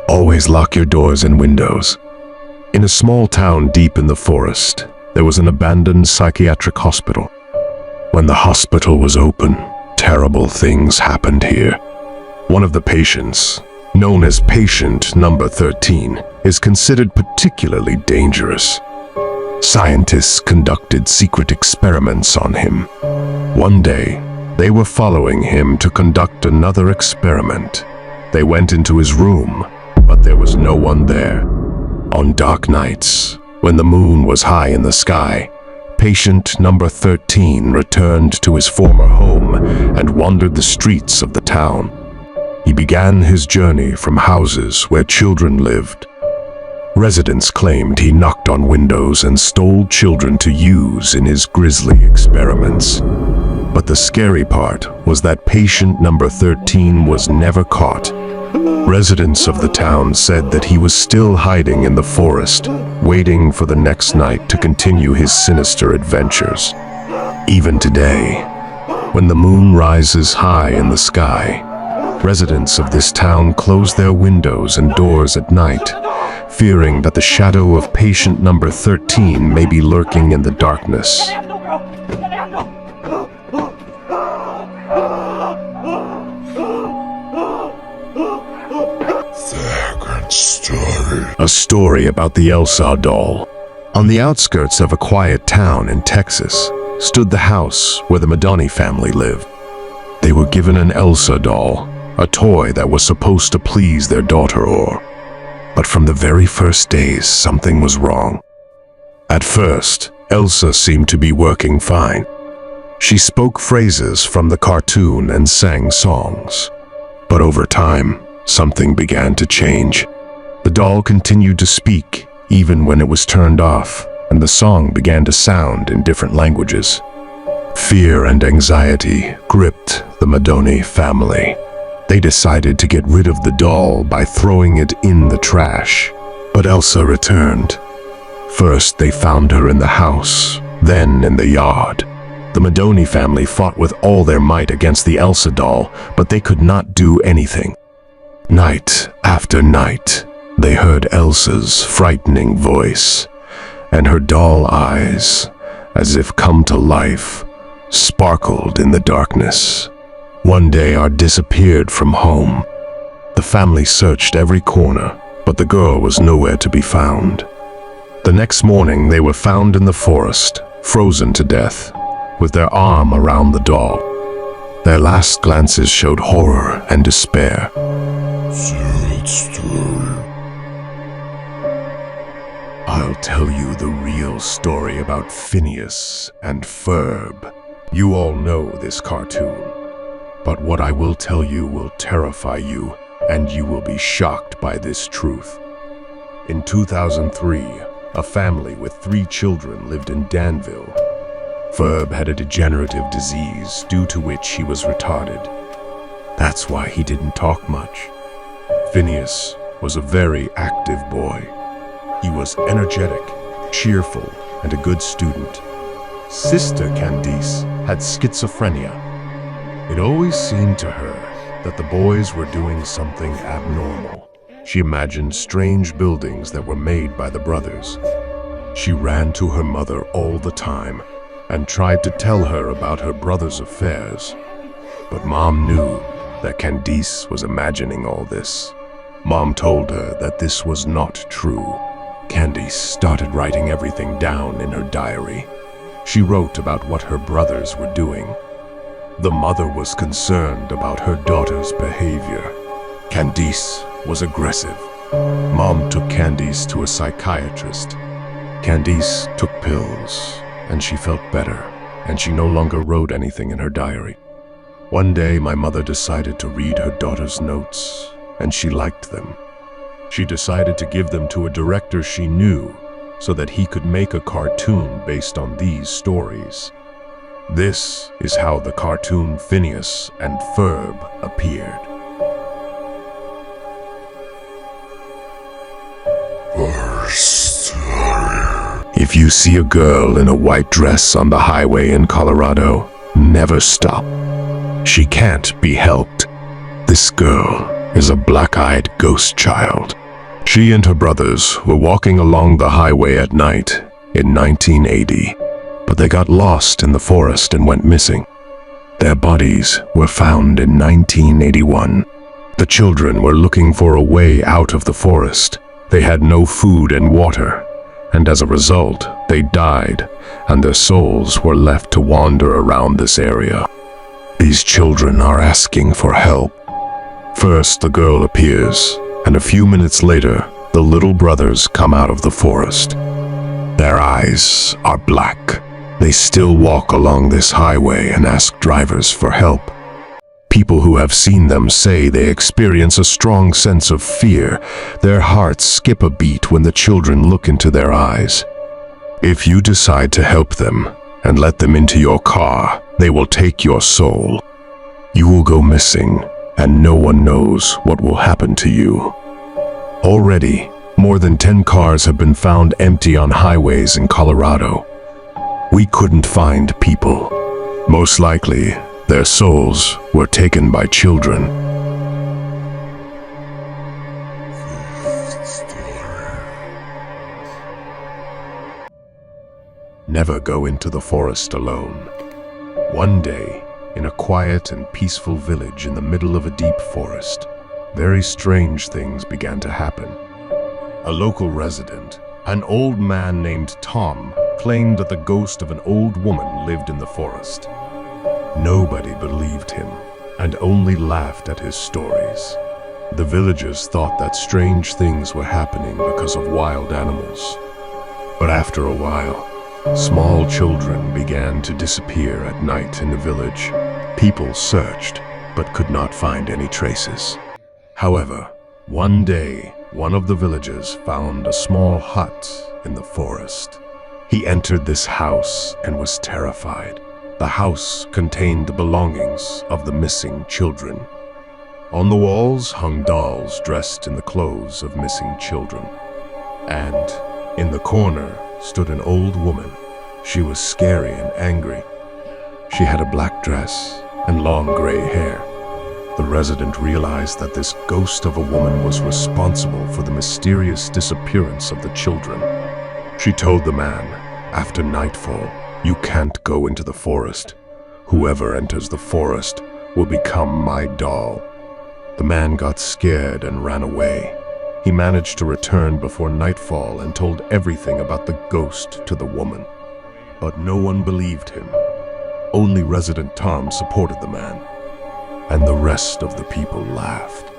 Always lock your doors and windows. In a small town deep in the forest, there was an abandoned psychiatric hospital. When the hospital was open, terrible things happened here. One of the patients, known as patient number 13, is considered particularly dangerous. Scientists conducted secret experiments on him. One day, they were following him to conduct another experiment. They went into his room, but there was no one there. On dark nights, when the moon was high in the sky, patient number 13 returned to his former home and wandered the streets of the town. He began his journey from houses where children lived. Residents claimed he knocked on windows and stole children to use in his grisly experiments. But the scary part was that patient number 13 was never caught. Residents of the town said that he was still hiding in the forest, waiting for the next night to continue his sinister adventures. Even today, when the moon rises high in the sky, residents of this town close their windows and doors at night, fearing that the shadow of patient number 13 may be lurking in the darkness. A story about the Elsa doll. On the outskirts of a quiet town in Texas stood the house where the Madoni family lived. They were given an Elsa doll, a toy that was supposed to please their daughter. But from the very first days, something was wrong. At first, Elsa seemed to be working fine. She spoke phrases from the cartoon and sang songs. But over time, something began to change. The doll continued to speak even when it was turned off, and the song began to sound in different languages. Fear and anxiety gripped the Madoni family. They decided to get rid of the doll by throwing it in the trash. But Elsa returned. First, they found her in the house, then in the yard. The Madoni family fought with all their might against the Elsa doll, but they could not do anything. Night after night, they heard Elsa's frightening voice, and her doll eyes, as if come to life, sparkled in the darkness. One day, Art disappeared from home. The family searched every corner, but the girl was nowhere to be found. The next morning, they were found in the forest, frozen to death, with their arm around the doll. Their last glances showed horror and despair. Sad story. I'll tell you the real story about Phineas and Ferb. You all know this cartoon, but what I will tell you will terrify you, and you will be shocked by this truth. In 2003, a family with 3 children lived in Danville. Ferb had a degenerative disease due to which he was retarded. That's why he didn't talk much. Phineas was a very active boy. He was energetic, cheerful, and a good student. Sister Candice had schizophrenia. It always seemed to her that the boys were doing something abnormal. She imagined strange buildings that were made by the brothers. She ran to her mother all the time and tried to tell her about her brother's affairs. But Mom knew that Candice was imagining all this. Mom told her that this was not true. Candice started writing everything down in her diary. She wrote about what her brothers were doing. The mother was concerned about her daughter's behavior. Candice was aggressive. Mom took Candice to a psychiatrist. Candice took pills, and she felt better, and she no longer wrote anything in her diary. One day, my mother decided to read her daughter's notes, and she liked them. She decided to give them to a director she knew so that he could make a cartoon based on these stories. This is how the cartoon Phineas and Ferb appeared. Horror story. If If you see a girl in a white dress on the highway in Colorado, never stop. She can't be helped. This girl is a black-eyed ghost child. She and her brothers were walking along the highway at night in 1980, but they got lost in the forest and went missing. Their bodies were found in 1981. The children were looking for a way out of the forest. They had no food and water, and as a result, they died, and their souls were left to wander around this area. These children are asking for help. First, the girl appears, and a few minutes later, the little brothers come out of the forest. Their eyes are black. They still walk along this highway and ask drivers for help. People who have seen them say they experience a strong sense of fear. Their hearts skip a beat when the children look into their eyes. If you decide to help them and let them into your car, they will take your soul. You will go missing, and no one knows what will happen to you. Already, more than 10 cars have been found empty on highways in Colorado. We couldn't find people. Most likely, their souls were taken by children. Never go into the forest alone. One day, in a quiet and peaceful village in the middle of a deep forest, very strange things began to happen. A local resident, an old man named Tom, claimed that the ghost of an old woman lived in the forest. Nobody believed him, and only laughed at his stories. The villagers thought that strange things were happening because of wild animals. But after a while, small children began to disappear at night in the village. People searched, but could not find any traces. However, one day, one of the villagers found a small hut in the forest. He entered this house and was terrified. The house contained the belongings of the missing children. On the walls hung dolls dressed in the clothes of missing children. And in the corner stood an old woman. She was scary and angry. She had a black dress and long gray hair. The resident realized that this ghost of a woman was responsible for the mysterious disappearance of the children. She told the man, "After nightfall, you can't go into the forest. Whoever enters the forest will become my doll." The man got scared and ran away. He managed to return before nightfall and told everything about the ghost to the woman. But no one believed him. Only resident Tom supported the man, and the rest of the people laughed.